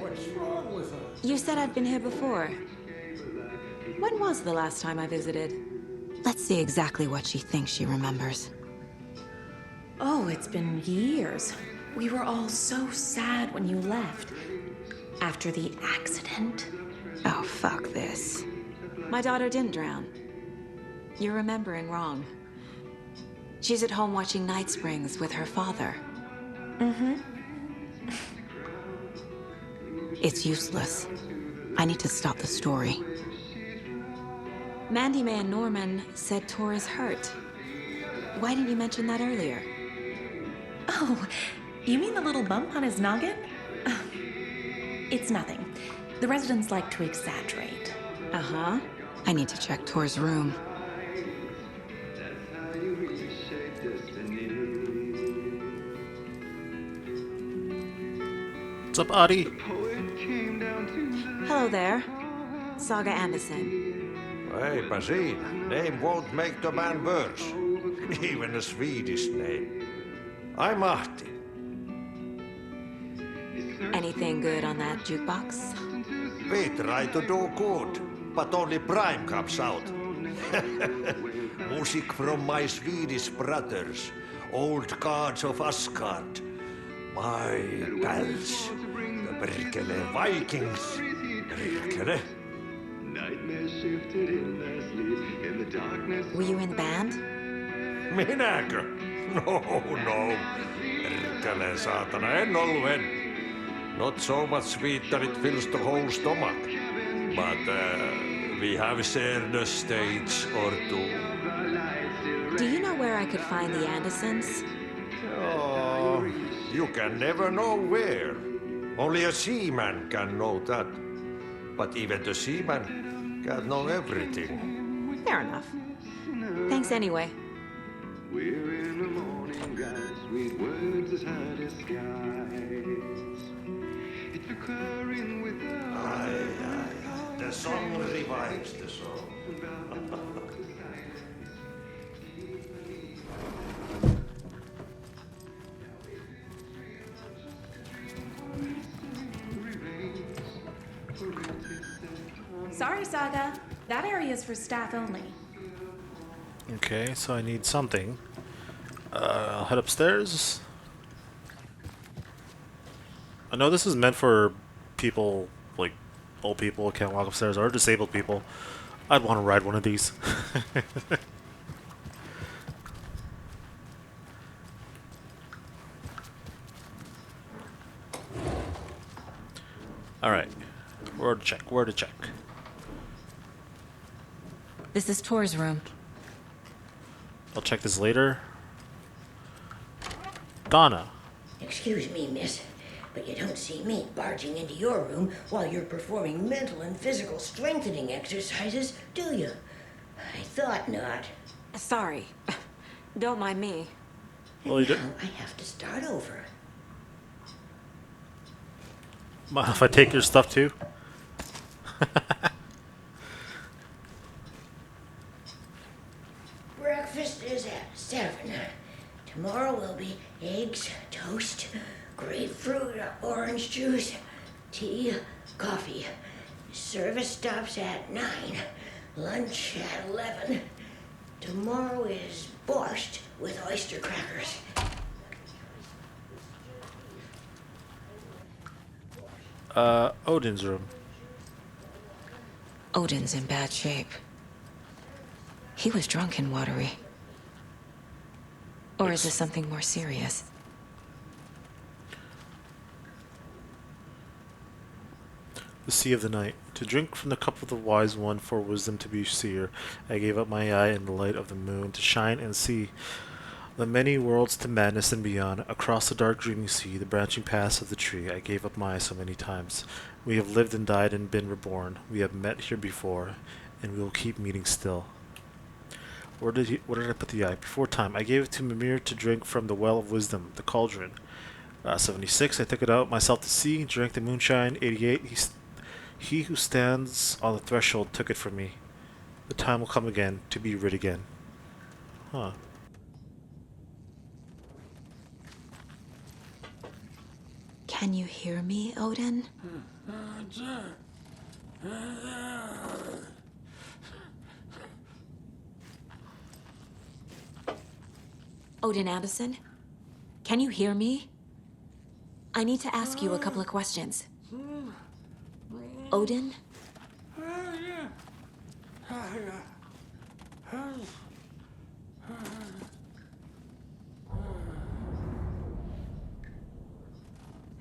What's wrong with her? You said I'd been here before. When was the last time I visited? Let's see exactly what she thinks she remembers. Oh, it's been years. We were all so sad when you left. After the accident. Oh, fuck this. My daughter didn't drown. You're remembering wrong. She's at home watching Night Springs with her father. Mm-hmm. It's useless. I need to stop the story. Mandy May and Norman said Tor is hurt. Why didn't you mention that earlier? Oh, you mean the little bump on his noggin? It's nothing. The residents like to exaggerate. Uh-huh. I need to check Tor's room. What's up, Adi? Hello there. Saga Anderson. Eipä siinä. Name won't make the man worse. Even a Swedish name. I'm Ahti. Anything good on that jukebox? We try to do good, but only Prime comes out. Music from my Swedish brothers, old gods of Asgard. My pals, the Perkele Vikings. Perkele. Were you in the band? Minäkö? No. Perkele saatana, en ollut en. Not so much sweet that it fills the whole stomach. But we have shared a stage or two. Do you know where I could find the Andersons? Oh, you can never know where. Only a seaman can know that. But even the seaman can't know everything. Fair enough. Thanks anyway. We're in the morning, guys, sweet words as high as skies. It's recurring with Aye. The song revives the soul. Sorry, Saga. That area is for staff only. Okay, so I need something. I'll head upstairs. I know this is meant for people, like old people who can't walk upstairs, or disabled people. I'd want to ride one of these. Alright. Where to check? This is Tor's room. I'll check this later. Donna. Excuse me, miss, but you don't see me barging into your room while you're performing mental and physical strengthening exercises, do you? I thought not. Sorry. Don't mind me. Well, you Now I have to start over. mind if I take your stuff too? Breakfast is at 7. Tomorrow will be eggs, toast, grapefruit, orange juice, tea, coffee. Service stops at 9. Lunch at 11. Tomorrow is borscht with oyster crackers. Odin's room. Odin's in bad shape. He was drunk and watery. Or is this something more serious? The sea of the night. To drink from the cup of the wise one for wisdom to be seer, I gave up my eye in the light of the moon to shine and see the many worlds to madness and beyond. Across the dark dreaming sea, the branching paths of the tree, I gave up my eye so many times. We have lived and died and been reborn. We have met here before, and we will keep meeting still. Where did I put the eye? Before time. I gave it to Mimir to drink from the well of wisdom, the cauldron. 76. I took it out myself to see, drank the moonshine. 88. He who stands on the threshold took it from me. The time will come again to be rid again. Huh. Can you hear me, Odin? Odin Anderson? Can you hear me? I need to ask you a couple of questions. Odin?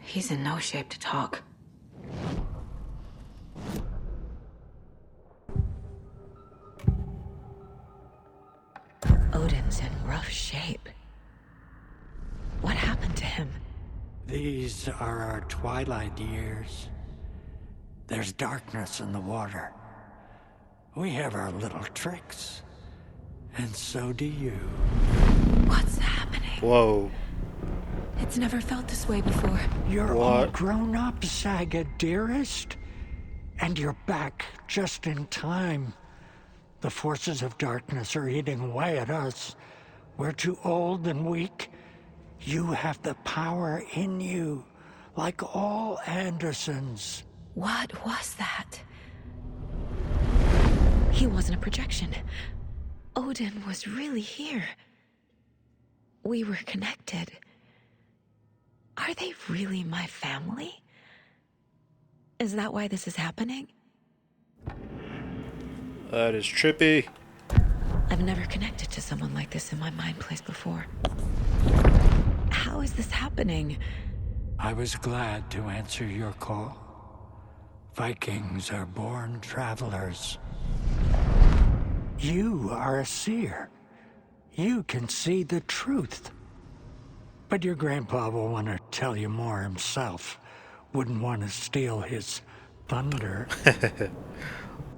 He's in no shape to talk. Odin's in rough shape. What happened to him? These are our twilight years. There's darkness in the water. We have our little tricks. And so do you. What's happening? Whoa. It's never felt this way before. You're What? all grown up, Saga, dearest. And you're back just in time. The forces of darkness are eating away at us. We're too old and weak. You have the power in you, like all Andersons. What was that? He wasn't a projection. Odin was really here. We were connected. Are they really my family? Is that why this is happening? That is trippy. I've never connected to someone like this in my mind place before. How is this happening? I was glad to answer your call. Vikings are born travelers. You are a seer. You can see the truth. But your grandpa will want to tell you more himself. Wouldn't want to steal his thunder.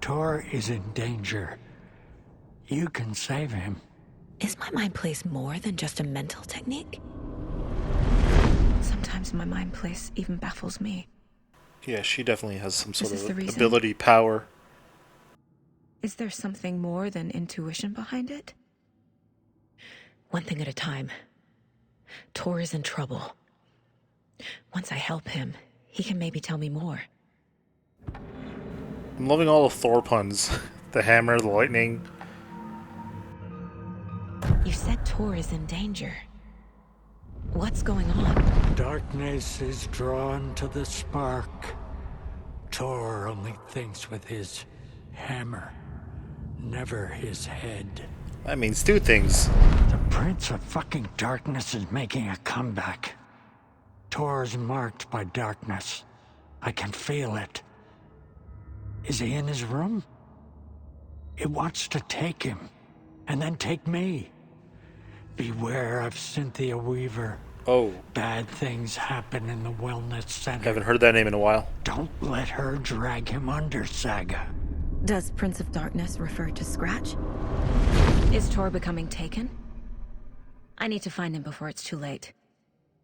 Tor is in danger. You can save him. Is my mind place more than just a mental technique? Sometimes my mind place even baffles me. Yeah, she definitely has some sort this of the reason? ability, power. Is there something more than intuition behind it? One thing at a time. Tor is in trouble. Once I help him, he can maybe tell me more. I'm loving all of Thor puns. The hammer, the lightning. You said Tor is in danger. What's going on? Darkness is drawn to the spark. Tor only thinks with his hammer, never his head. That means two things. The Prince of fucking Darkness is making a comeback. Tor's marked by darkness. I can feel it. Is he in his room? It wants to take him, and then take me. Beware of Cynthia Weaver. Oh, Bad things happen in the wellness center. haven't heard that name in a while. Don't let her drag him under, Saga. Does Prince of Darkness refer to Scratch? Is Tor becoming taken? I need to find him before it's too late.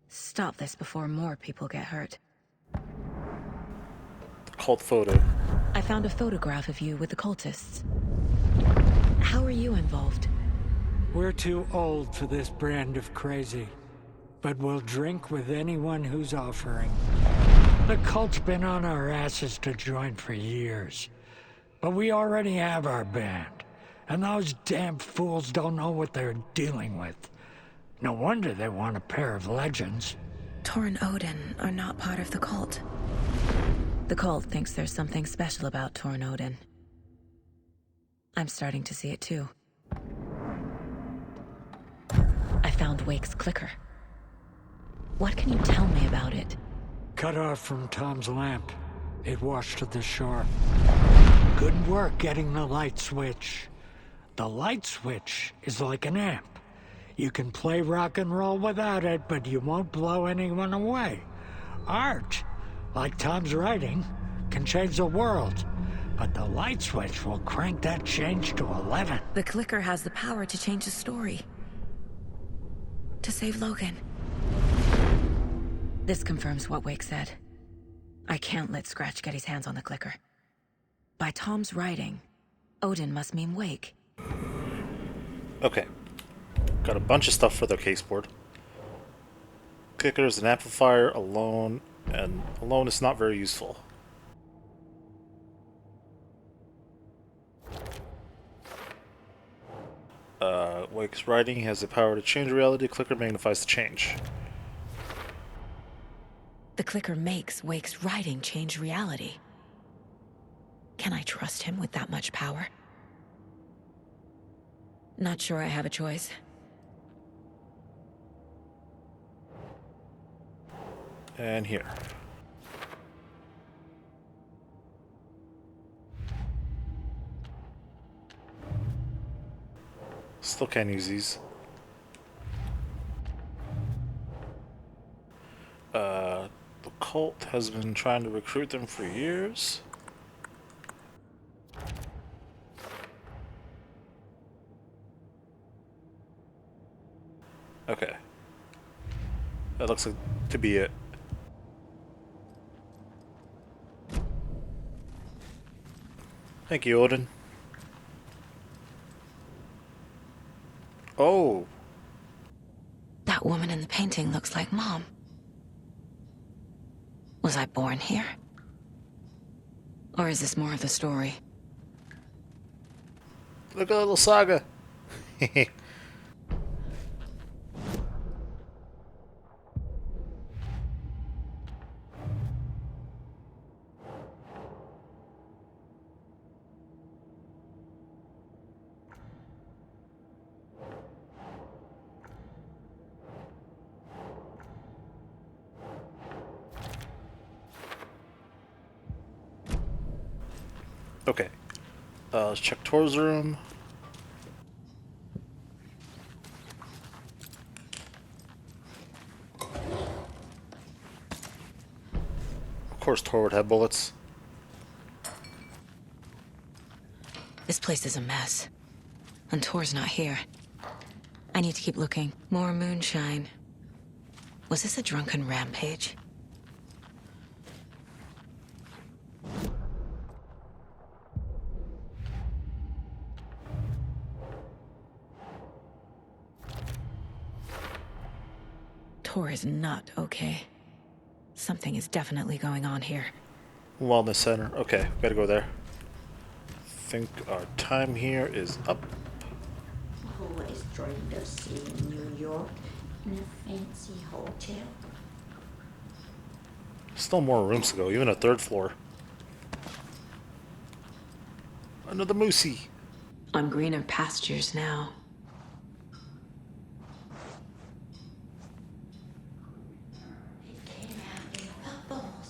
Stop this before more people get hurt. The cult photo. I found a photograph of you with the cultists. How are you involved? We're too old for this brand of crazy, but we'll drink with anyone who's offering. The cult's been on our asses to join for years, but we already have our band, and those damn fools don't know what they're dealing with. No wonder they want a pair of legends. Tor and Odin are not part of the cult. The cult thinks there's something special about Tor and Odin. I'm starting to see it too. I found Wake's clicker. What can you tell me about it? Cut off from Tom's lamp. It washed to the shore. Good work getting the light switch. The light switch is like an amp. You can play rock and roll without it, but you won't blow anyone away. Art, like Tom's writing, can change the world. But the light switch will crank that change to 11. The clicker has the power to change the story. To save Logan. This confirms what Wake said. I can't let Scratch get his hands on the clicker. By Tom's writing, Odin must mean Wake. Okay. Got a bunch of stuff for the case board. Clickers, an amplifier, alone. and alone is not very useful. Wake's writing has the power to change reality. Clicker magnifies the change. The clicker makes Wake's writing change reality. Can I trust him with that much power? Not sure I have a choice. And here. Still can't use these. The cult has been trying to recruit them for years. Okay. That looks like to be it. Thank you, Odin. Oh. That woman in the painting looks like Mom. Was I born here? Or is this more of the story? Look at a little saga. Okay. Let's check Tor's room. Of course Tor would have bullets. This place is a mess. And Tor's not here. I need to keep looking. More moonshine. Was this a drunken rampage? Tor is not okay. Something is definitely going on here. Wellness center. Okay, gotta go there. Think our time here is up. Always dreamed of seeing New York in a fancy hotel. Still more rooms to go, even a third floor. Another moosey. On greener pastures now. It came out in bubbles.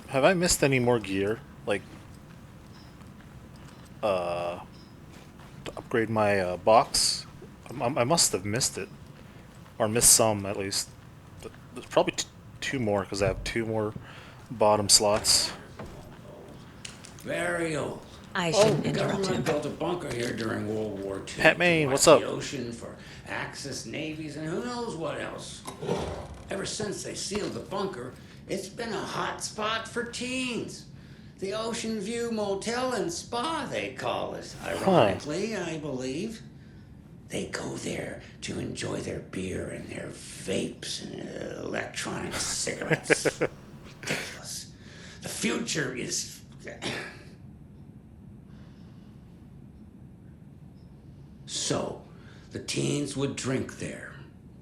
Have I missed any more gear? Like, to upgrade my box? I must have missed it. Or missed some, at least. But there's probably two more, because I have two more bottom slots. Very old. I shouldn't The interrupt government him. built a bunker here during World War II. Pat Maine, to what's watch up? The ocean for Axis navies and who knows what else. Ever since they sealed the bunker, it's been a hot spot for teens. The Ocean View Motel and Spa, they call it. Ironically, I believe. They go there to enjoy their beer and their vapes and electronic cigarettes. Ridiculous. The future is... So, the teens would drink there,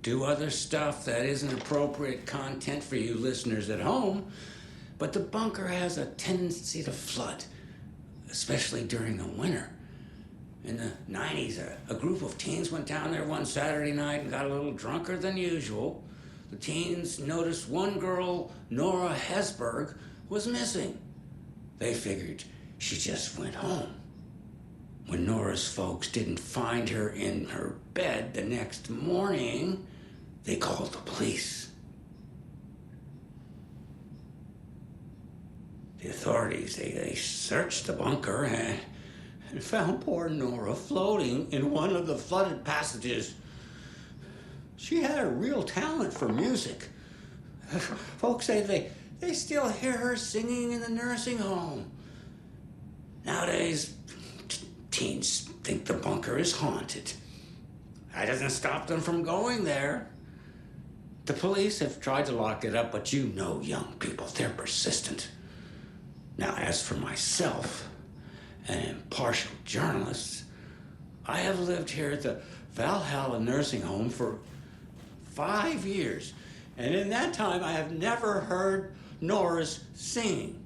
do other stuff that isn't appropriate content for you listeners at home, but the bunker has a tendency to flood, especially during the winter. In the 90s, a group of teens went down there one Saturday night and got a little drunker than usual. The teens noticed one girl, Nora Hesberg, was missing. They figured she just went home. When Nora's folks didn't find her in her bed the next morning, they called the police. The authorities, they searched the bunker and found poor Nora floating in one of the flooded passages. She had a real talent for music. Folks say they still hear her singing in the nursing home. Nowadays, teens think the bunker is haunted. That doesn't stop them from going there. The police have tried to lock it up, but you know young people, they're persistent. Now, as for myself, an impartial journalist, I have lived here at the Valhalla nursing home for 5 years. And in that time, I have never heard Nora's singing.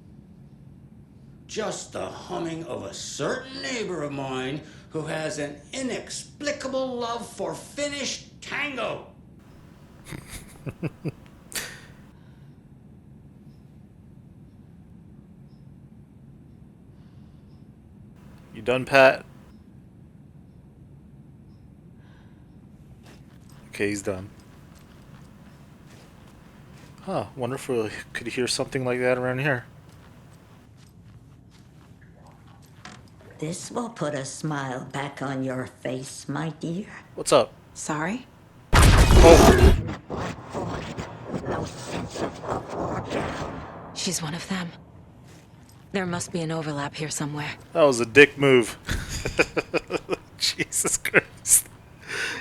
Just the humming of a certain neighbor of mine who has an inexplicable love for Finnish tango. You done, Pat? Okay, he's done. Huh, wonder if we could hear something like that around here. This will put a smile back on your face, my dear. What's up? Sorry? Oh, No sense of order. She's one of them. There must be an overlap here somewhere. that was a dick move. Jesus Christ.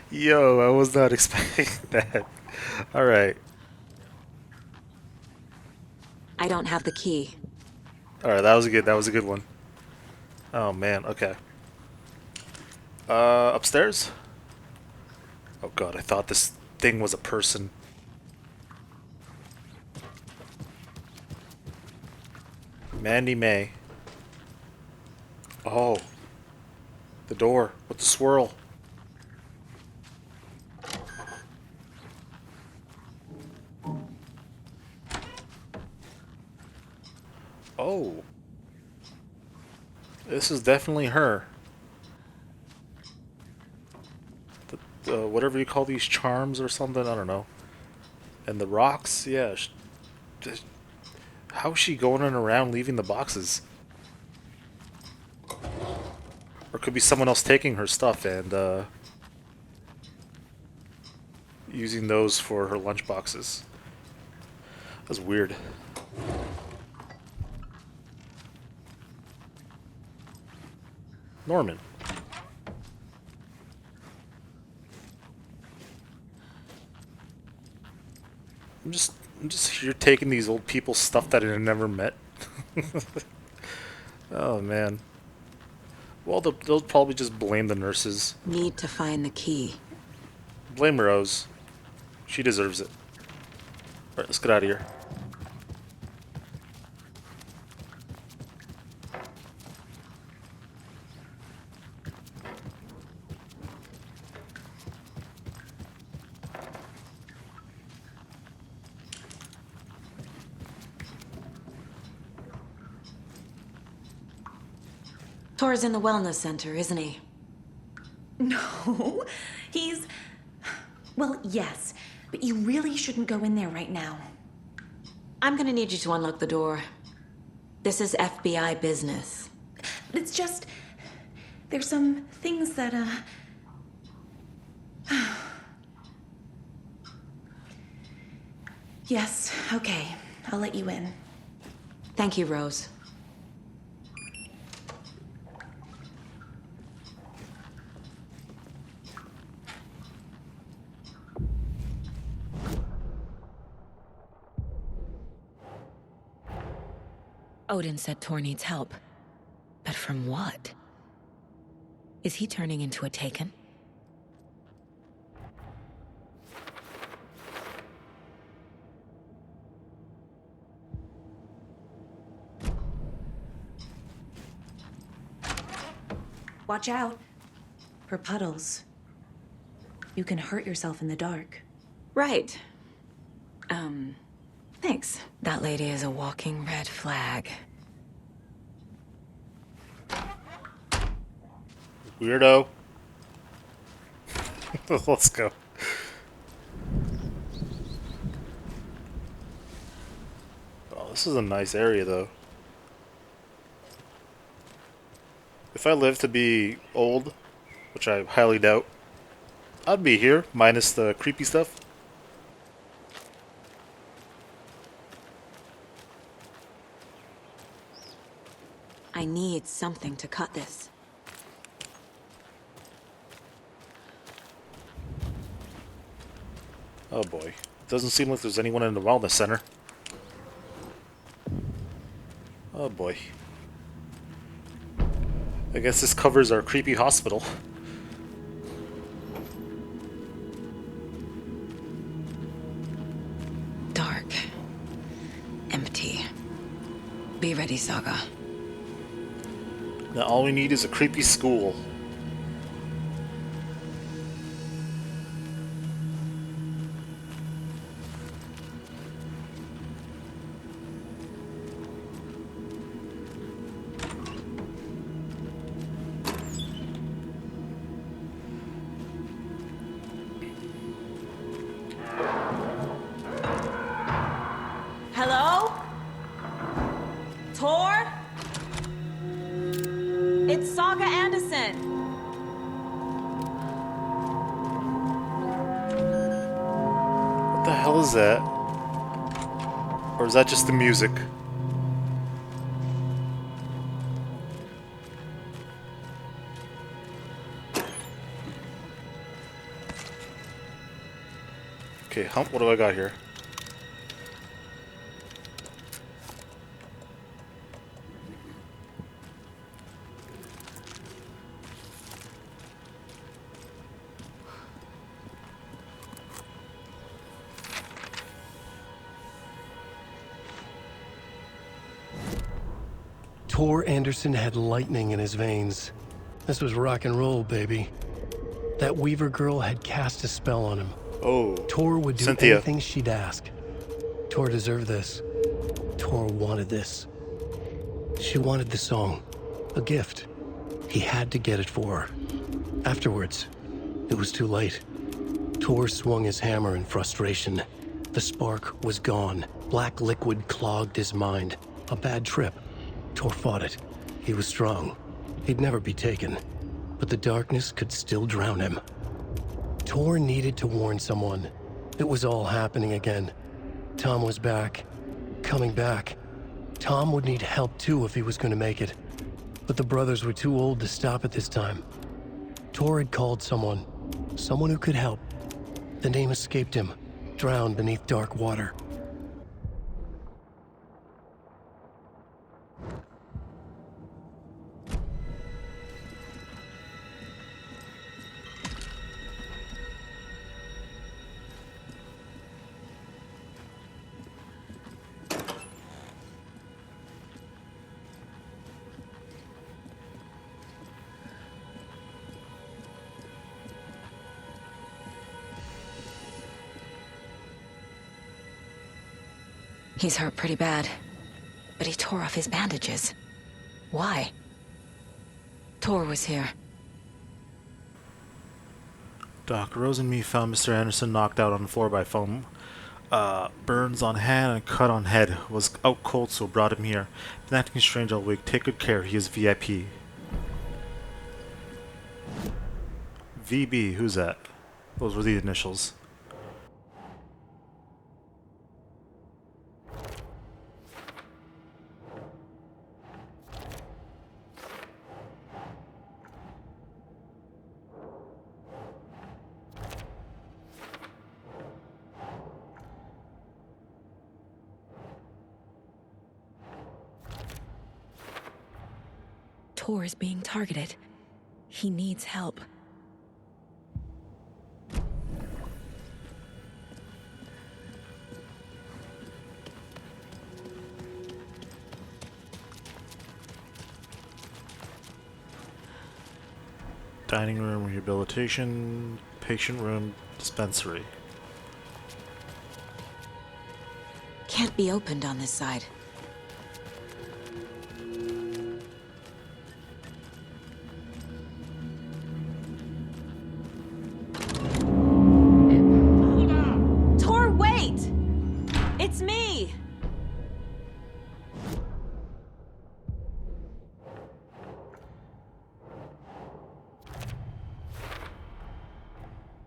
Yo, I was not expecting that. Alright. I don't have the key. Alright, that was a good one. Oh man, okay. Upstairs? Oh god, I thought this thing was a person. Mandy May. Oh. The door with the swirl. Oh. This is definitely her. Whatever you call these charms or something, I don't know. And the rocks, yeah. How's she going around leaving the boxes? Or could be someone else taking her stuff and using those for her lunch boxes. That's weird. Norman. I'm just here taking these old people's stuff that I never met. Oh man. Well, they'll probably just blame the nurses. Need to find the key. Blame Rose. She deserves it. Alright, let's get out of here. Tor's in the wellness center, isn't he? No, he's... Well, yes, but you really shouldn't go in there right now. I'm gonna need you to unlock the door. This is FBI business. It's just... There's some things that, Yes, okay. I'll let you in. Thank you, Rose. Odin said Tor needs help. But from what? Is he turning into a Taken? Watch out. For puddles. You can hurt yourself in the dark. Right. Thanks. That lady is a walking red flag. Weirdo. Let's go. Oh, this is a nice area, though. If I live to be old, which I highly doubt, I'd be here, minus the creepy stuff. I need something to cut this. Oh boy. Doesn't seem like there's anyone in the wellness center. Oh boy. I guess this covers our creepy hospital. Dark. Empty. Be ready, Saga. Now all we need is a creepy school. Hello? Tor? It's Saga Anderson. What the hell is that? Or is that just the music? Okay, Hump, what do I got here? Tor Anderson had lightning in his veins. This was rock and roll, baby. That Weaver girl had cast a spell on him. Oh, Tor would do Cynthia. anything she'd ask. Tor deserved this. Tor wanted this. She wanted the song. A gift. He had to get it for her. Afterwards, it was too late. Tor swung his hammer in frustration. The spark was gone. Black liquid clogged his mind. A bad trip. Tor fought it. He was strong. He'd never be taken. But the darkness could still drown him. Tor needed to warn someone. It was all happening again. Tom was back. Coming back. Tom would need help too if he was going to make it. But the brothers were too old to stop it this time. Tor had called someone. Someone who could help. The name escaped him. Drowned beneath dark water. He's hurt pretty bad, but he tore off his bandages. Why? Tor was here. Doc Rose and me found Mr. Anderson knocked out on the floor by foam. Burns on hand and cut on head. Was out cold, so brought him here. Been acting strange all week. Take good care. He is VIP. VB, who's that? Those were the initials. Tor is being targeted. He needs help. Dining room, rehabilitation, patient room, dispensary. Can't be opened on this side. Tor, wait! It's me!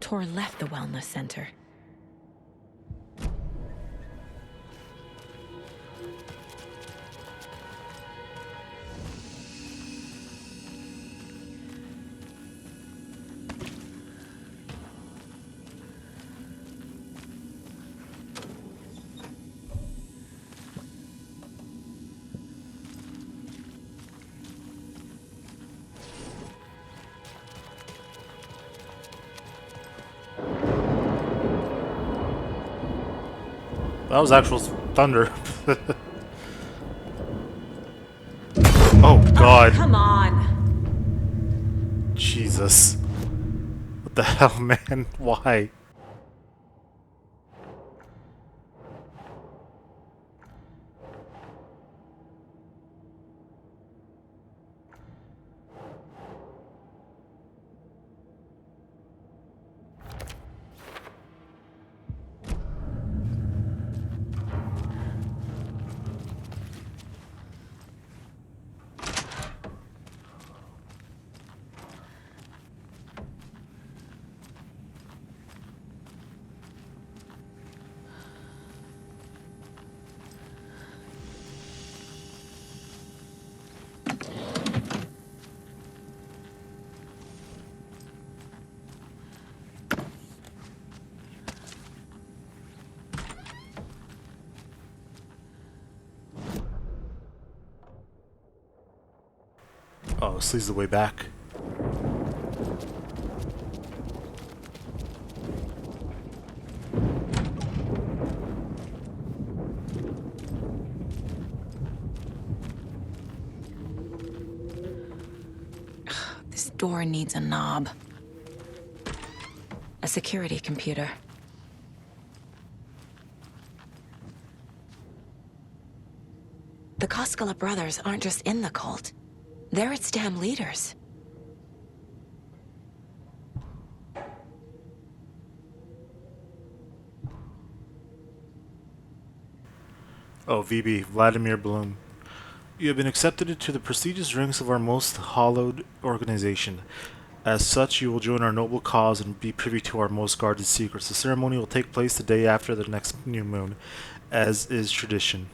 Tor left the wellness center. That was actual thunder. Oh god. Come on. Jesus. What the hell, man? Why? Oh, this leads the way back. This door needs a knob. A security computer. The Koskela brothers aren't just in the cult. They're its damn leaders. Oh, VB, Vladimir Bloom. You have been accepted into the prestigious ranks of our most hallowed organization. As such, you will join our noble cause and be privy to our most guarded secrets. The ceremony will take place the day after the next new moon, as is tradition.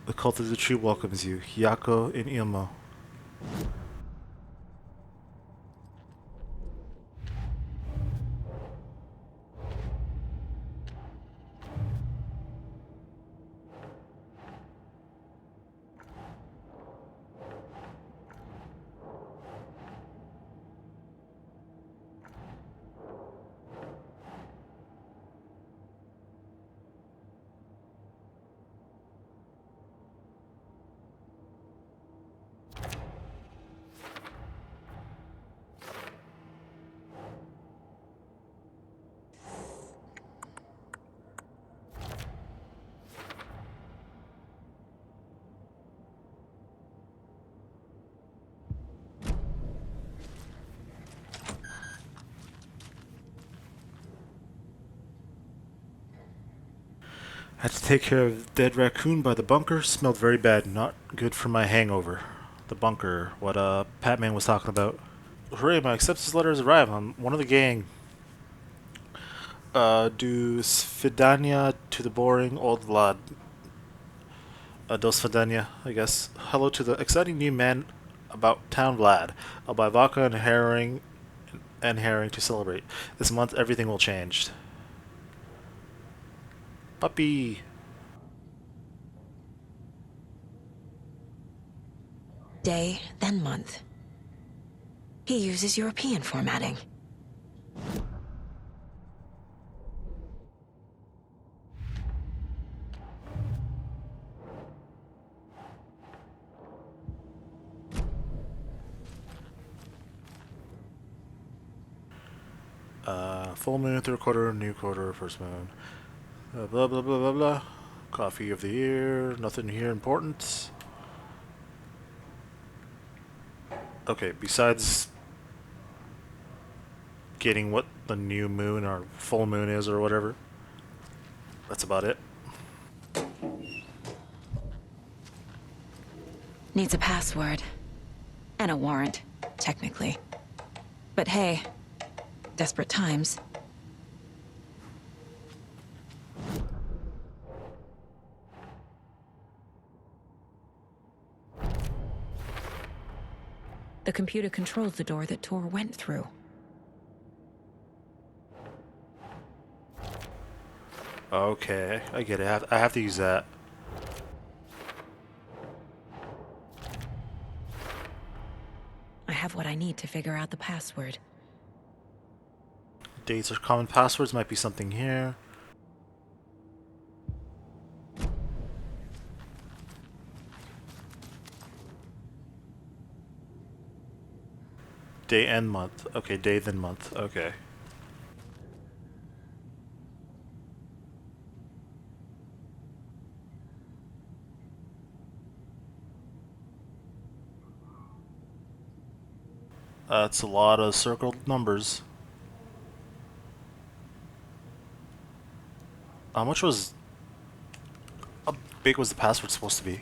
The cult of the tree welcomes you, Hyako and Ilmo. Had to take care of the dead raccoon by the bunker. Smelled very bad. Not good for my hangover. The bunker. What Patman was talking about. Hooray, my acceptance letter has arrived. I'm one of the gang. Do svidania to the boring old Vlad. Do svidania, I guess. Hello to the exciting new man about town Vlad. I'll buy vodka and herring to celebrate. This month everything will change. Puppy. Day, then month. He uses European formatting. Full moon, third quarter, new quarter, first moon. Blah blah blah blah blah. Coffee of the year. Nothing here important. Okay, besides getting what the new moon or full moon is or whatever, that's about it. Needs a password. And a warrant, technically. But hey, Desperate times. The computer controls the door that Tor went through. Okay, I get it. I have to use that. I have what I need to figure out the password. Dates or common passwords might be something here. Day and month. Okay, day then month. Okay. That's a lot of circled numbers. How much was... How big was the password supposed to be?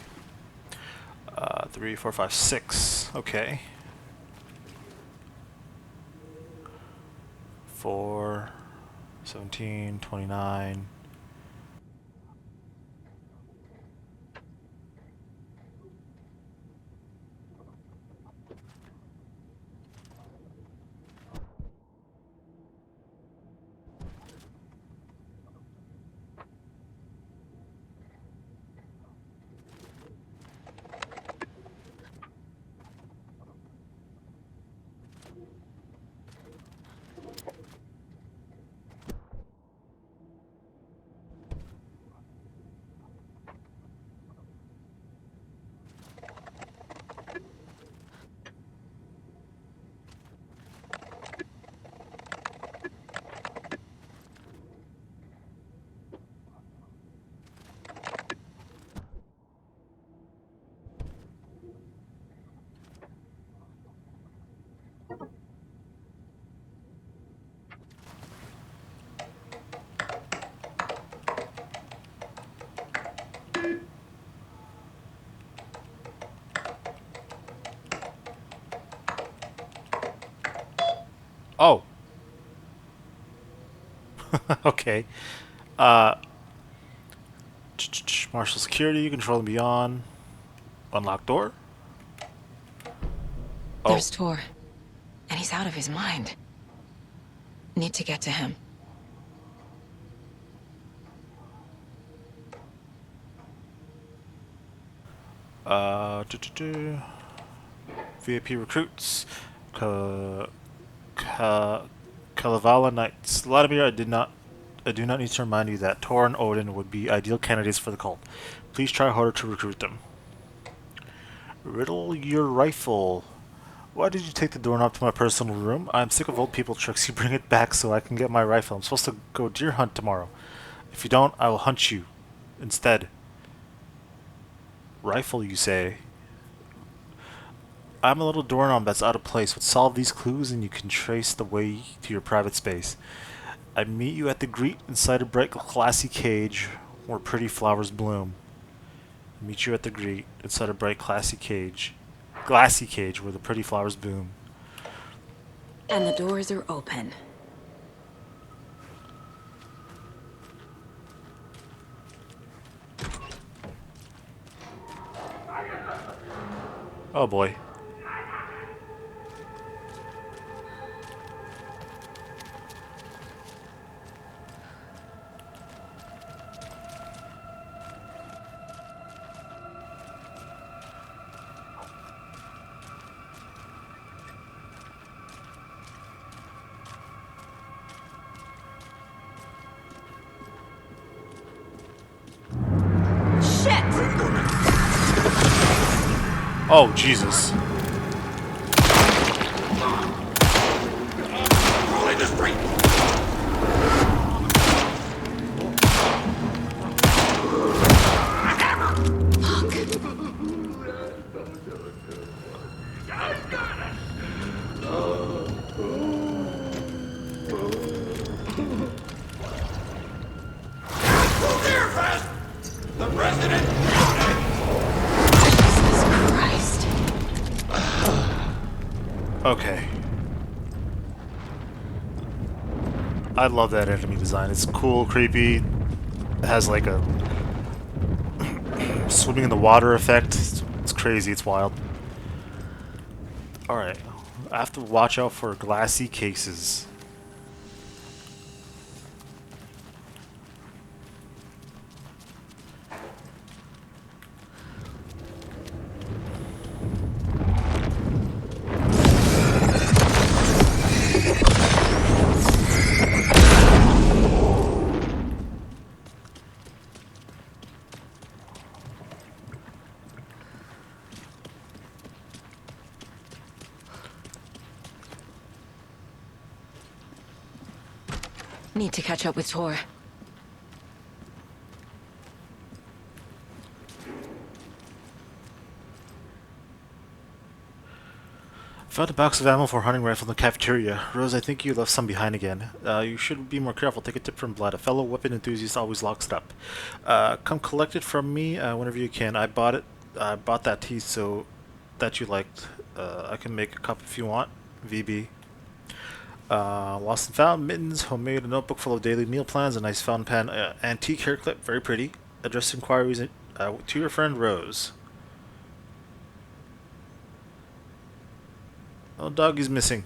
3, 4, 5, 6. Okay. 4, 17, 29. Oh. Okay. Marshal security, control and beyond. Unlock door. Oh. There's Tor. And he's out of his mind. Need to get to him. VIP recruits. Kalevala Knights. Vladimir, I do not need to remind you that Tor and Odin would be ideal candidates for the cult. Please try harder to recruit them. Riddle your rifle. Why did you take the doorknob to my personal room? I'm sick of old people tricks. You bring it back so I can get my rifle. I'm supposed to go deer hunt tomorrow. If you don't, I will hunt you instead. Rifle, you say? I'm a little doorknob that's out of place. But solve these clues and you can trace the way to your private space. I meet you at the Greet inside a bright glassy cage where pretty flowers bloom. Meet you at the Greet inside a bright glassy cage where the pretty flowers bloom. And the doors are open. Oh boy. Oh, Jesus. The president! Okay. I love that enemy design. It's cool, creepy. It has like a swimming in the water effect. It's crazy. It's wild. Alright. I have to watch out for glassy cases. Need to catch up with Tor. Found a box of ammo for a hunting rifle in the cafeteria. Rose, I think you left some behind again. You should be more careful. Take a tip from Blood. A fellow weapon enthusiast always locks it up. Come collect it from me whenever you can. I bought it. I bought that tea so that you liked. I can make a cup if you want. VB. Lost and found mittens, homemade, a notebook full of daily meal plans, a nice fountain pen, antique hair clip, very pretty. Address inquiries to your friend Rose. Oh, doggy's missing.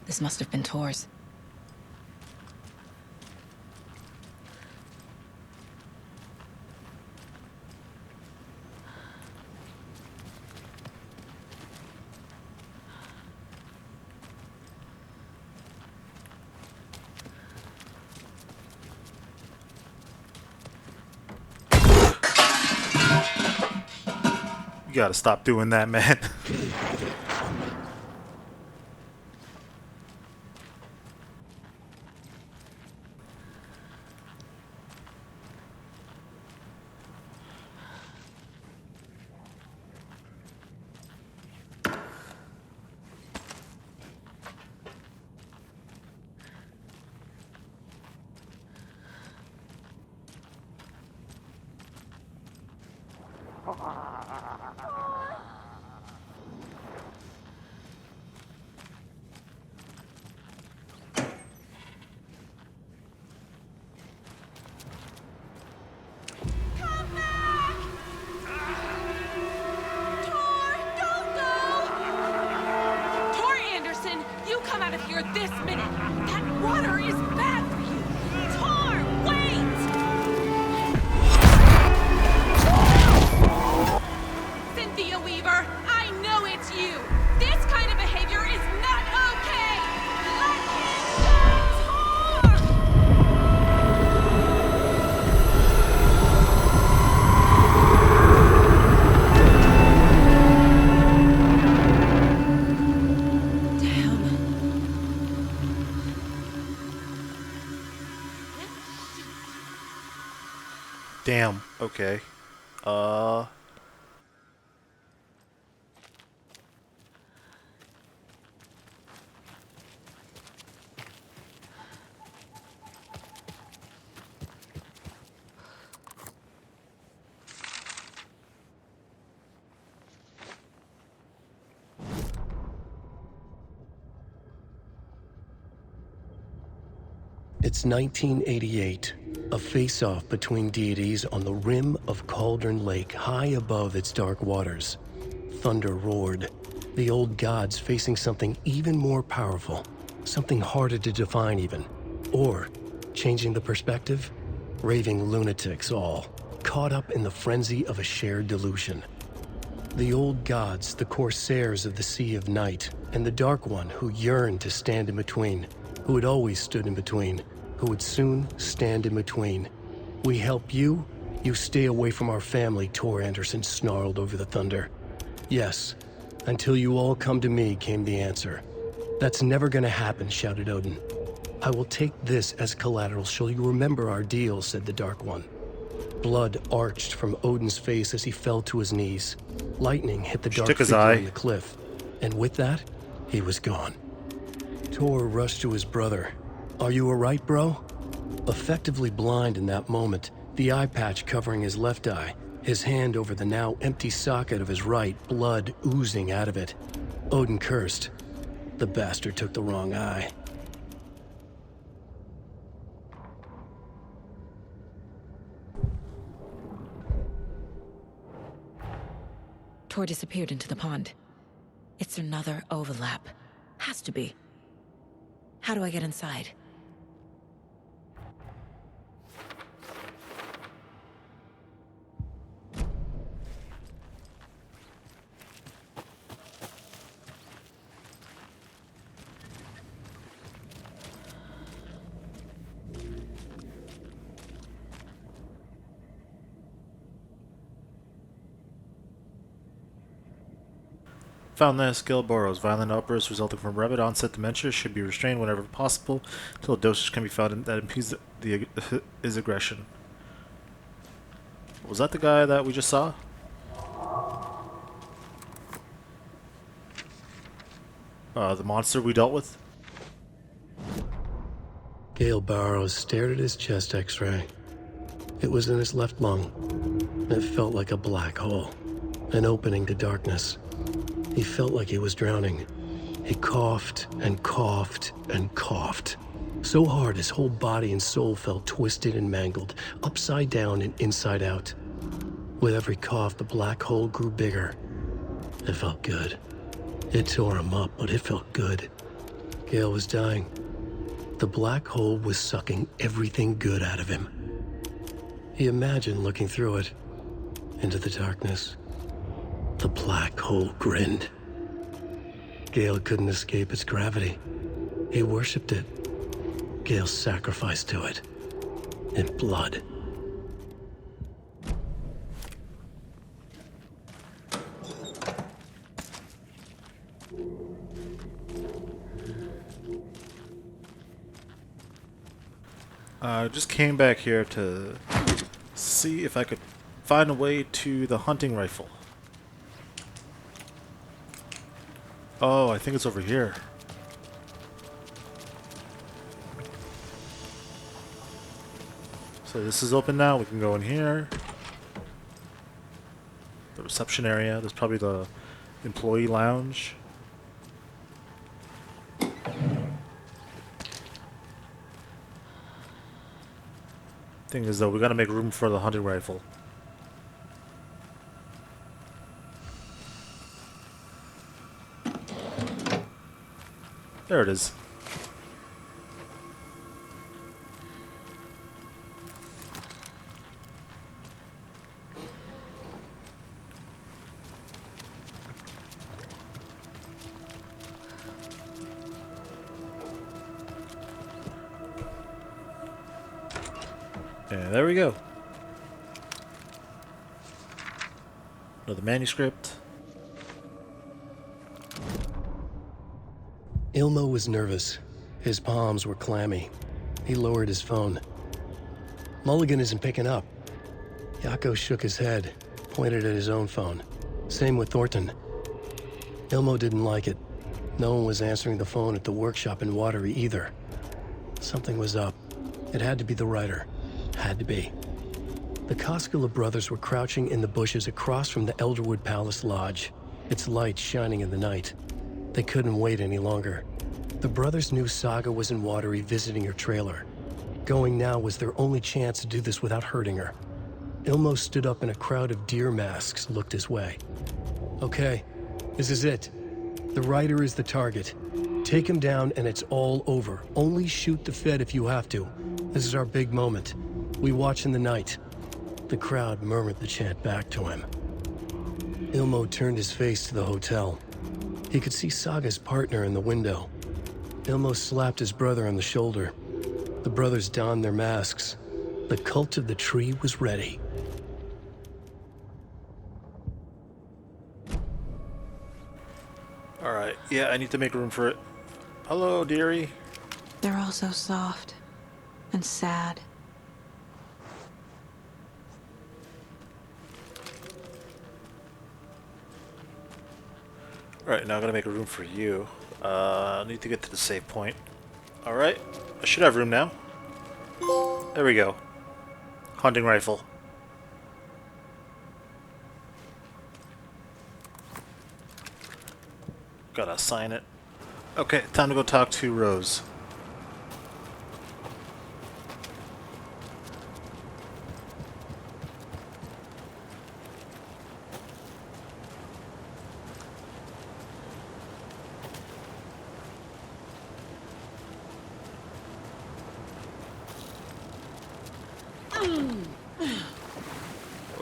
This must have been Tor's. You gotta stop doing that, man. This minute! That water is bad for you! Tor, wait! Cynthia Weaver, I know it's you! This kind of behavior is not okay! Let him go, Damn. Okay. It's 1988, a face-off between deities on the rim of Cauldron Lake, high above its dark waters. Thunder roared, the old gods facing something even more powerful, something harder to define even. Or, changing the perspective, raving lunatics all, caught up in the frenzy of a shared delusion. The old gods, the corsairs of the Sea of Night, and the Dark One who yearned to stand in between, who had always stood in between, who would soon stand in between. We help you, you stay away from our family, Tor Anderson snarled over the thunder. Yes, until you all come to me, came the answer. That's never gonna happen, shouted Odin. I will take this as collateral. Shall you remember our deal, said the Dark One. Blood arched from Odin's face as he fell to his knees. Lightning hit the dark Stick his figure eye. on the cliff, and with that, he was gone. Tor rushed to his brother. Are you alright, bro? Effectively blind in that moment, the eye patch covering his left eye, his hand over the now empty socket of his right, blood oozing out of it. Odin cursed. The bastard took the wrong eye. Tor disappeared into the pond. It's another overlap. Has to be. How do I get inside? Found this. Gil Boros. Violent outbursts resulting from rapid onset dementia should be restrained whenever possible until a dosage can be found that impedes his aggression. Was that the guy that we just saw? The monster we dealt with? Gale Barrows stared at his chest x-ray. It was in his left lung. It felt like a black hole, an opening to darkness. He felt like he was drowning. He coughed and coughed and coughed. So hard his whole body and soul felt twisted and mangled, upside down and inside out. With every cough, the black hole grew bigger. It felt good. It tore him up, but it felt good. Gale was dying. The black hole was sucking everything good out of him. He imagined looking through it, into the darkness. The black hole grinned. Gale couldn't escape its gravity. He worshipped it. Gale sacrificed to it. In blood. I just came back here to see if I could find a way to the hunting rifle. Oh, I think it's over here. So this is open now. We can go in here. The reception area. There's probably the employee lounge. Thing is, though, we gotta make room for the hunting rifle. There it is. And there we go. Another manuscript. Ilmo was nervous. His palms were clammy. He lowered his phone. Mulligan isn't picking up. Yako shook his head, pointed at his own phone. Same with Thornton. Ilmo didn't like it. No one was answering the phone at the workshop in Watery either. Something was up. It had to be the writer. Had to be. The Koskela brothers were crouching in the bushes across from the Elderwood Palace Lodge, its lights shining in the night. They couldn't wait any longer. The brothers knew Saga was in Watery visiting her trailer. Going now was their only chance to do this without hurting her. Ilmo stood up and a crowd of deer masks looked his way. Okay, this is it. The writer is the target. Take him down and it's all over. Only shoot the Fed if you have to. This is our big moment. We watch in the night. The crowd murmured the chant back to him. Ilmo turned his face to the hotel. He could see Saga's partner in the window. Ilmo slapped his brother on the shoulder. The brothers donned their masks. The cult of the tree was ready. Alright, yeah, I need to make room for it. Hello, dearie. They're all so soft and sad. Alright, now I'm gonna make a room for you. I need to get to the save point. Alright, I should have room now. There we go. Hunting rifle. Gotta assign it. Okay, time to go talk to Rose.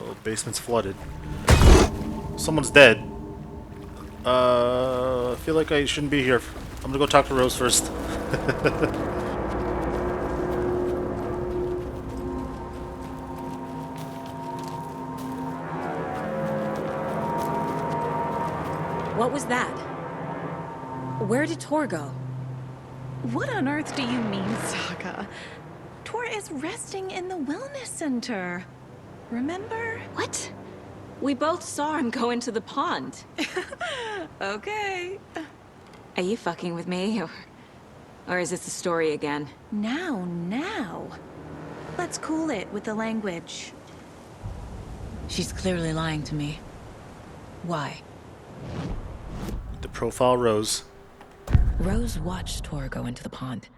Oh, basement's flooded. Someone's dead. I feel like I shouldn't be here. I'm gonna go talk to Rose first. What was that? Where did Tor go? What on earth do you mean, Saga? Tor is resting in the wellness center. Remember? What? We both saw him go into the pond. Okay. Are you fucking with me, or is this a story again? Now. Let's cool it with the language. She's clearly lying to me. Why? The profile Rose. Rose watched Tor go into the pond.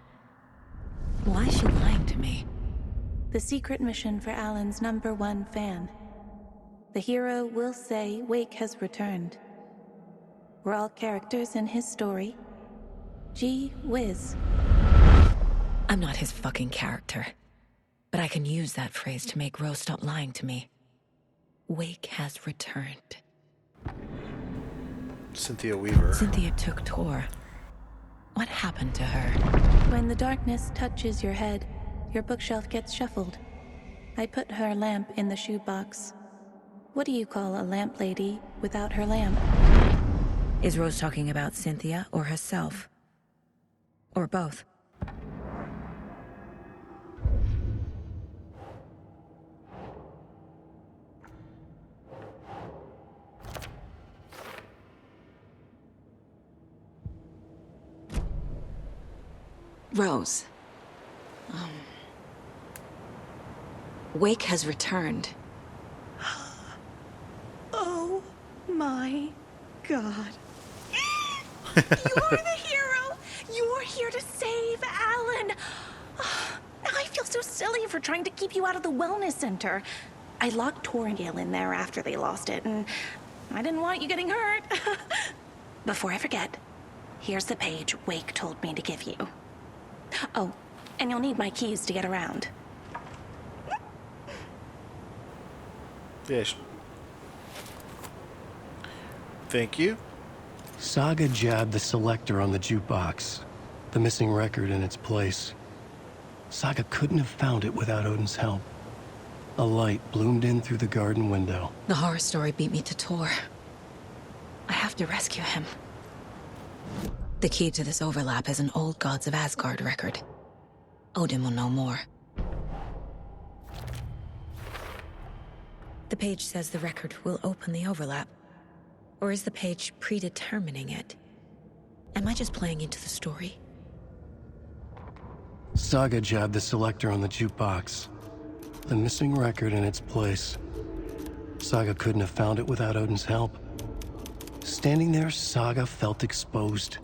Why is she lying to me? The secret mission for Alan's #1 fan. The hero will say Wake has returned. We're all characters in his story. Gee whiz. I'm not his fucking character. But I can use that phrase to make Rose stop lying to me. Wake has returned. Cynthia Weaver. Cynthia took Tor. What happened to her? When the darkness touches your head, your bookshelf gets shuffled. I put her lamp in the shoebox. What do you call a lamp lady without her lamp? Is Rose talking about Cynthia or herself? Or both? Rose. Wake has returned. Oh my God. You're the hero! You're here to save Alan! I feel so silly for trying to keep you out of the wellness center. I locked Tor and Gale in there after they lost it, and I didn't want you getting hurt. Before I forget, here's the page Wake told me to give you. Oh, and you'll need my keys to get around. Yes. Thank you. Saga jabbed the selector on the jukebox, the missing record in its place. Saga couldn't have found it without Odin's help. A light bloomed in through the garden window. The horror story beat me to Tor. I have to rescue him. The key to this overlap is an old Gods of Asgard record. Odin will know more. The page says the record will open the overlap. Or is the page predetermining it? Am I just playing into the story? Saga jabbed the selector on the jukebox, the missing record in its place. Saga couldn't have found it without Odin's help. Standing there, Saga felt exposed,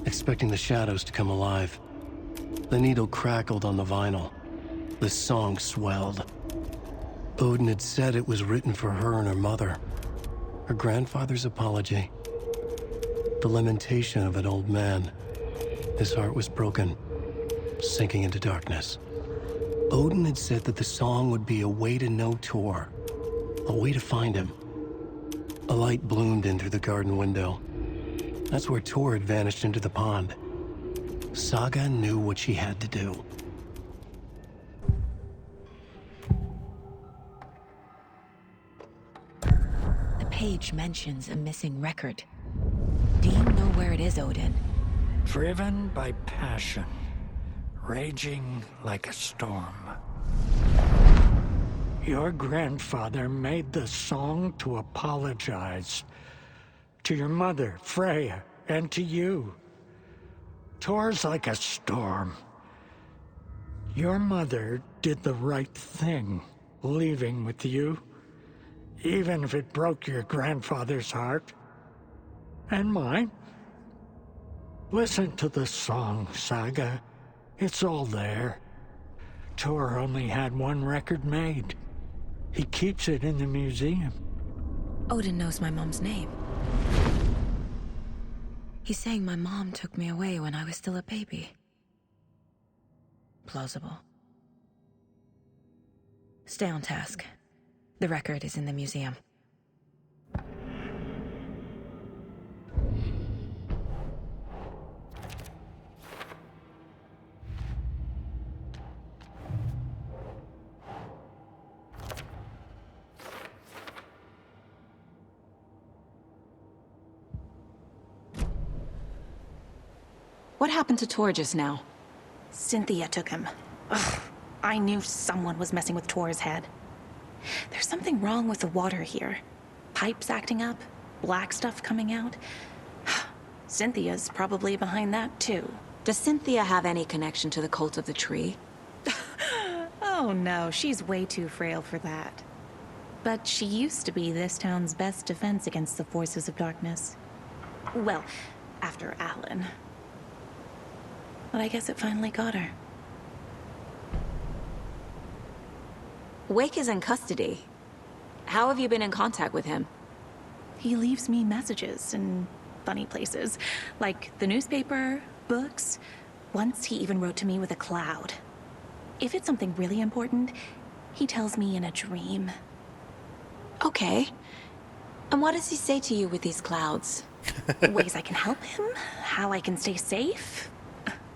expecting the shadows to come alive. The needle crackled on the vinyl. The song swelled. Odin had said it was written for her and her mother. Her grandfather's apology. The lamentation of an old man. His heart was broken, sinking into darkness. Odin had said that the song would be a way to know Tor, a way to find him. A light bloomed in through the garden window. That's where Tor had vanished into the pond. Saga knew what she had to do. The page mentions a missing record. Do you know where it is, Odin? Driven by passion, raging like a storm. Your grandfather made the song to apologize to your mother, Freya, and to you. Tor's like a storm. Your mother did the right thing, leaving with you, even if it broke your grandfather's heart. And mine. Listen to the song, Saga. It's all there. Tor only had one record made. He keeps it in the museum. Odin knows my mom's name. He's saying my mom took me away when I was still a baby. Plausible. Stay on task. The record is in the museum. What happened to Tor just now? Cynthia took him. Ugh, I knew someone was messing with Tor's head. There's something wrong with the water here. Pipes acting up, black stuff coming out. Cynthia's probably behind that too. Does Cynthia have any connection to the cult of the tree? Oh no, she's way too frail for that. But she used to be this town's best defense against the forces of darkness. Well, after Alan. But I guess it finally got her. Wake is in custody. How have you been in contact with him? He leaves me messages in funny places, like the newspaper, books. Once he even wrote to me with a cloud. If it's something really important, he tells me in a dream. Okay. And what does he say to you with these clouds? Ways I can help him, how I can stay safe.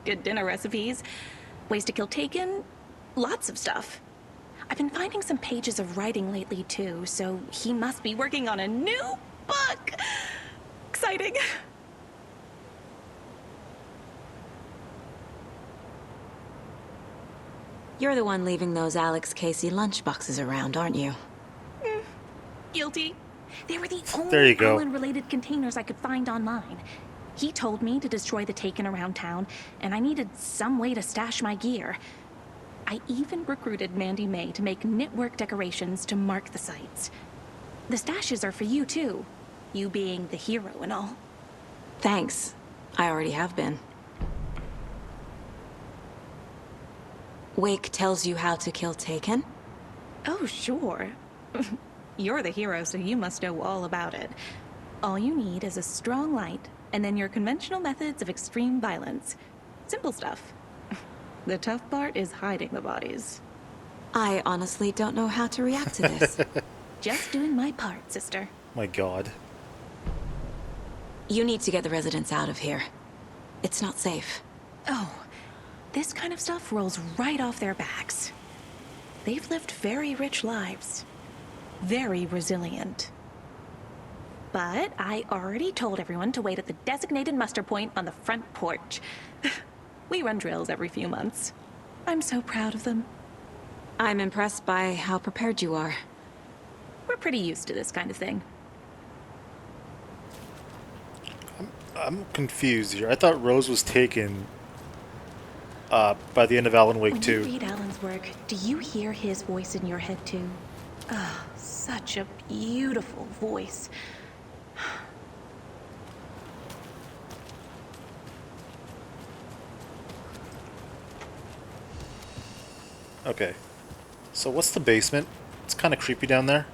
Good dinner recipes, ways to kill Taken, lots of stuff. I've been finding some pages of writing lately too, so he must be working on a new book. Exciting. You're the one leaving those Alex Casey lunchboxes around, aren't you? Guilty. They were the There you only go. Alan-related containers I could find online. He told me to destroy the Taken around town, and I needed some way to stash my gear. I even recruited Mandy May to make knitwork decorations to mark the sites. The stashes are for you, too. You being the hero and all. Thanks. I already have been. Wake tells you how to kill Taken? Oh, sure. You're the hero, so you must know all about it. All you need is a strong light, and then your conventional methods of extreme violence. Simple stuff. The tough part is hiding the bodies. I honestly don't know how to react to this. Just doing my part, sister. My god. You need to get the residents out of here. It's not safe. Oh, this kind of stuff rolls right off their backs. They've lived very rich lives. Very resilient. But I already told everyone to wait at the designated muster point on the front porch. We run drills every few months. I'm so proud of them. I'm impressed by how prepared you are. We're pretty used to this kind of thing. I'm confused here. I thought Rose was taken by the end of Alan Wake When 2. you read Alan's work, do you hear his voice in your head too? Ah, such a beautiful voice. Okay. So what's the basement? It's kind of creepy down there.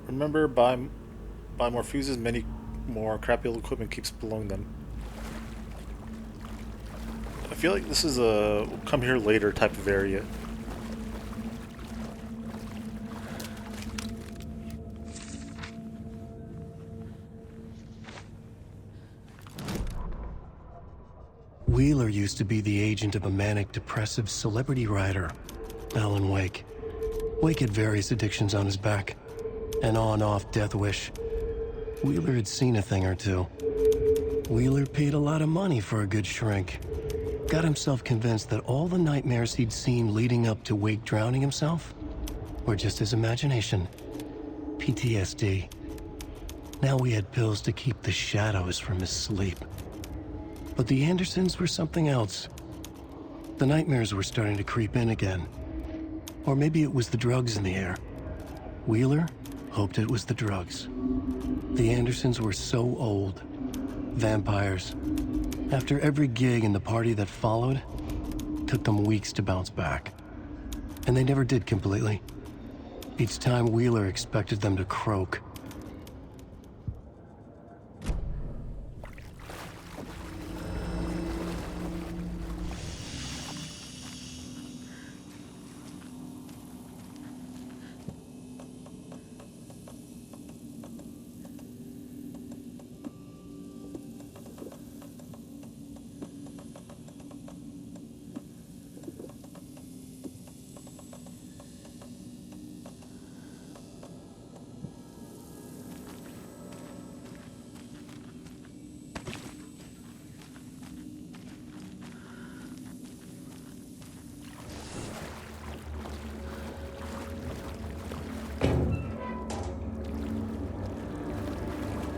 Remember, buy more fuses, many more crappy old equipment keeps blowing them. I feel like this is a come here later type of area. Wheeler used to be the agent of a manic-depressive celebrity writer, Alan Wake. Wake had various addictions on his back. An on-off death wish. Wheeler had seen a thing or two. Wheeler paid a lot of money for a good shrink. Got himself convinced that all the nightmares he'd seen leading up to Wake drowning himself were just his imagination. PTSD. Now we had pills to keep the shadows from his sleep. But the Andersons were something else. The nightmares were starting to creep in again. Or maybe it was the drugs in the air. Wheeler hoped it was the drugs. The Andersons were so old. Vampires. After every gig and the party that followed, took them weeks to bounce back. And they never did completely. Each time Wheeler expected them to croak.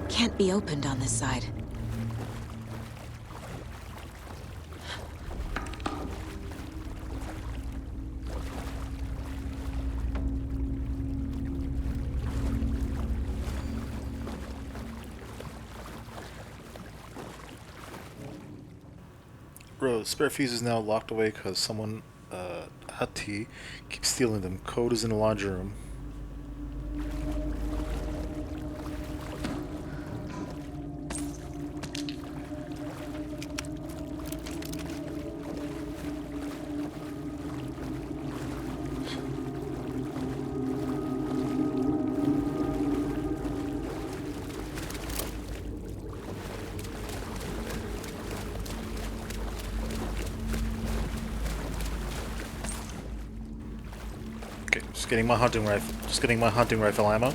Can't be opened on this side. Bro, spare fuse is now locked away because someone, Hati, keeps stealing them. Code is in the laundry room. Just getting my hunting rifle. Just getting my hunting rifle ammo.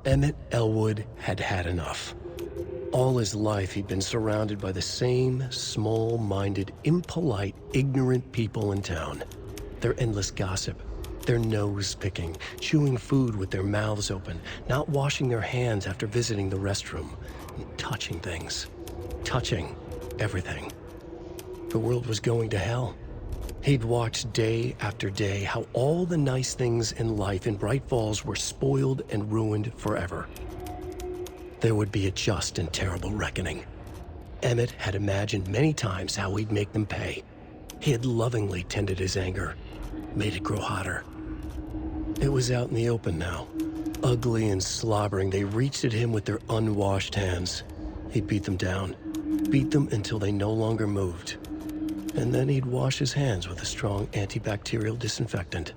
Emmett Elwood had had enough. All his life, he'd been surrounded by the same small-minded, impolite, ignorant people in town. Their endless gossip, their nose-picking, chewing food with their mouths open, not washing their hands after visiting the restroom, and touching things. Touching everything. The world was going to hell. He'd watched day after day how all the nice things in life in Bright Falls were spoiled and ruined forever. There would be a just and terrible reckoning. Emmett had imagined many times how he'd make them pay. He had lovingly tended his anger, made it grow hotter. It was out in the open now. Ugly and slobbering, they reached at him with their unwashed hands. He'd beat them down, beat them until they no longer moved. And then he'd wash his hands with a strong antibacterial disinfectant.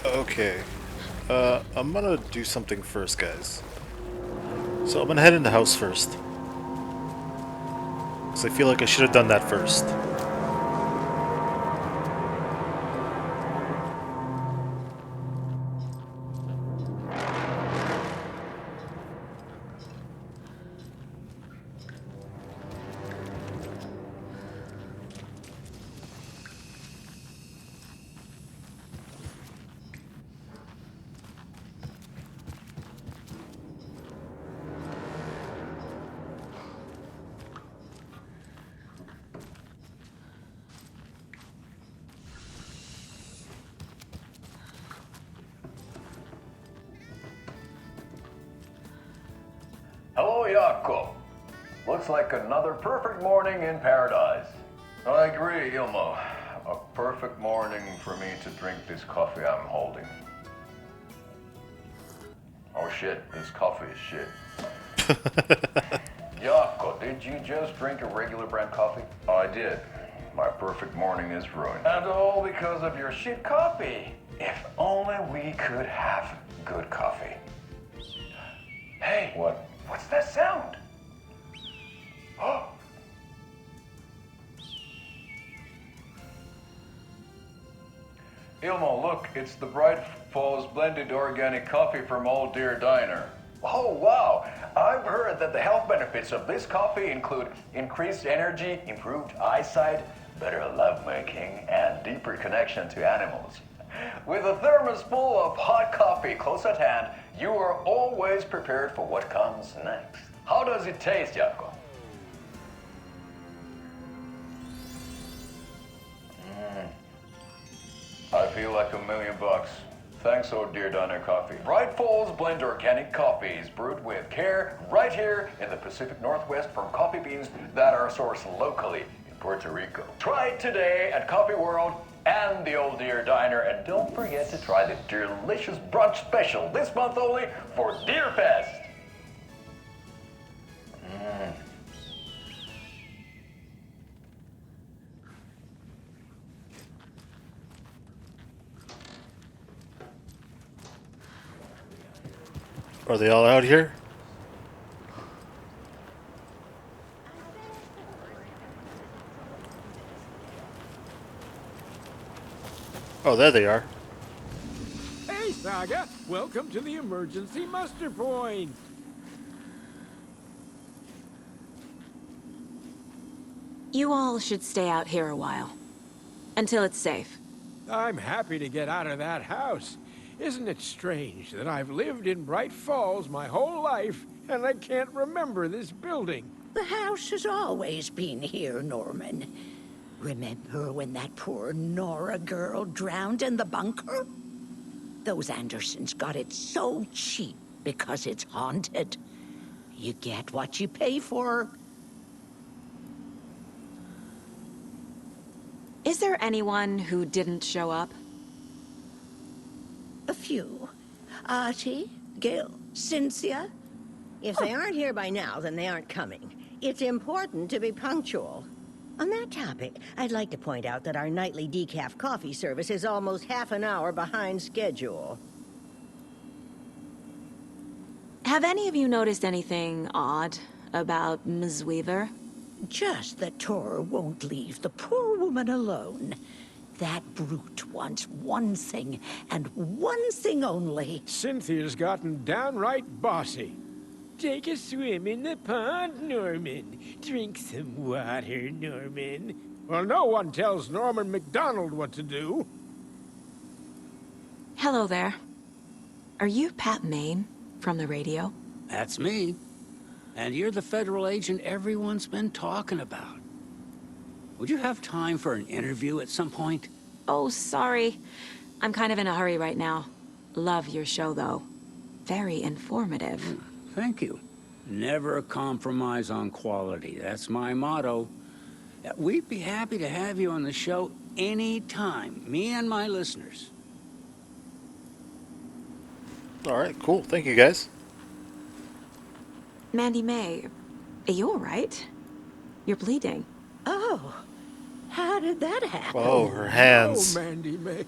Okay. I'm gonna do something first, guys. So I'm gonna head in the house first. Because I feel like I should have done that first. Jaakko. Looks like another perfect morning in paradise. I agree, Ilmo. A perfect morning for me to drink this coffee I'm holding. Oh shit, this coffee is shit. Jaakko, did you just drink a regular brand coffee? I did. My perfect morning is ruined. And all because of your shit coffee. If only we could have good coffee. Hey, what? What's that sound? Oh. Ilmo, look, it's the Bright Falls blended organic coffee from Old Deer Diner. Oh, wow. I've heard that the health benefits of this coffee include increased energy, improved eyesight, better lovemaking, and deeper connection to animals. With a thermos full of hot coffee close at hand, you are always prepared for what comes next. How does it taste, Jaakko? I feel like $1 million. Thanks, Old Deer Diner Coffee. Bright Falls Blend Organic Coffee is brewed with care right here in the Pacific Northwest from coffee beans that are sourced locally in Puerto Rico. Try it today at Coffee World and the Old Deer Diner, and don't forget to try the delicious brunch special this month only for Deer Fest. Are they all out here? Oh, there they are. Hey, Saga! Welcome to the emergency muster point! You all should stay out here a while. Until it's safe. I'm happy to get out of that house. Isn't it strange that I've lived in Bright Falls my whole life, and I can't remember this building? The house has always been here, Norman. Remember when that poor Nora girl drowned in the bunker? Those Andersons got it so cheap because it's haunted. You get what you pay for. Is there anyone who didn't show up? A few. Artie, Gil, Cynthia. If they aren't here by now, then they aren't coming. It's important to be punctual. On that topic, I'd like to point out that our nightly decaf coffee service is almost half an hour behind schedule. Have any of you noticed anything odd about Ms. Weaver? Just that Tor won't leave the poor woman alone. That brute wants one thing, and one thing only. Cynthia's gotten downright bossy. Take a swim in the pond, Norman. Drink some water, Norman. Well, no one tells Norman McDonald what to do. Hello there. Are you Pat Maine from the radio? That's me. And you're the federal agent everyone's been talking about. Would you have time for an interview at some point? Oh, sorry. I'm kind of in a hurry right now. Love your show, though. Very informative. Thank you. Never compromise on quality. That's my motto. We'd be happy to have you on the show anytime. Me and my listeners. All right, cool. Thank you, guys. Mandy May, are you all right? You're bleeding. Oh, how did that happen? Oh, her hands. Oh, Mandy May.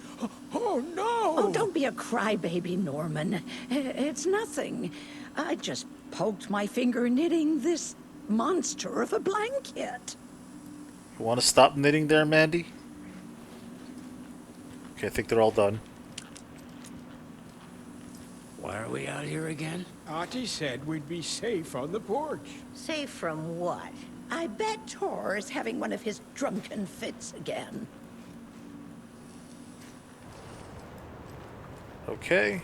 Oh, no! Oh, don't be a crybaby, Norman. It's nothing. I just poked my finger knitting this monster of a blanket. You want to stop knitting there, Mandy? Okay, I think they're all done. Why are we out here again? Artie said we'd be safe on the porch. Safe from what? I bet Tor is having one of his drunken fits again. Okay.